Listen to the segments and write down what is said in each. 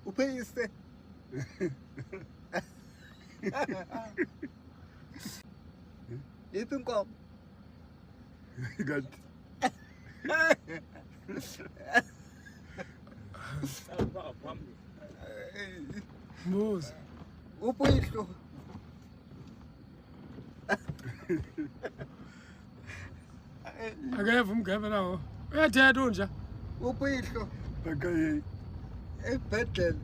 Upayise. Ito ko. God. Mbuzi. Upayise. Akeva umgebe nawo. Uyathetha unja. Upayise. Okay. Ebedel.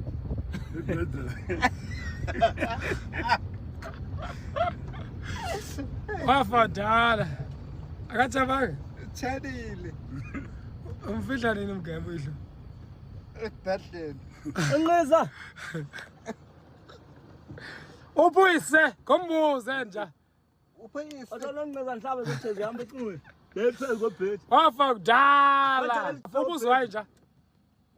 Wafa dala. Akathabanga. Tshadile. Umfihla nini umgebe idlo? Ebedel. Enqeza. Ubuyise ngombuze nja. Upayise. Atalonqeza nhlabe ukuthi zihamba ecinwe. Lephezulu kwebhethi. Wafa kudala. Ubuzo waye nja.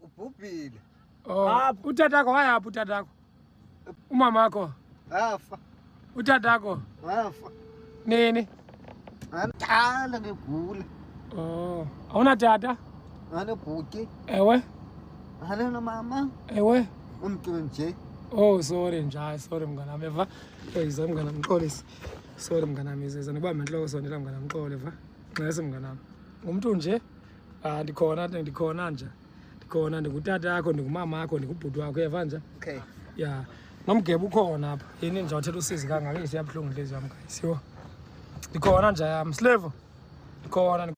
Ubhubhile. Oh, utatakho wayaphi utatakho? Umamakho? Afa. Utatakho? Afa. Nini? Angiqala ngigula. Oh, awuna tata? Anebhuti. Ewe? Halena mama. Ewe? Umntwana nje. Oh, sorry nja, sorry mnganami eva. Yize mnganami mxolisi. Sorry mnganami yize nibambe inhloko sondela mnganami mxole eva. Nxese mnganami. Umuntu nje ndikhona nje. Ndikhona ndingutata yakho ndingumama yakho ndingubhuti wakho eva nje. Okay. Yeah. Nomgebe ukhona apha. Yini nje wathela usizi kangaka isiyabuhlungu inhliziyo yami guys. Yho. Ndikhona nje yami Slevo. Ndikhona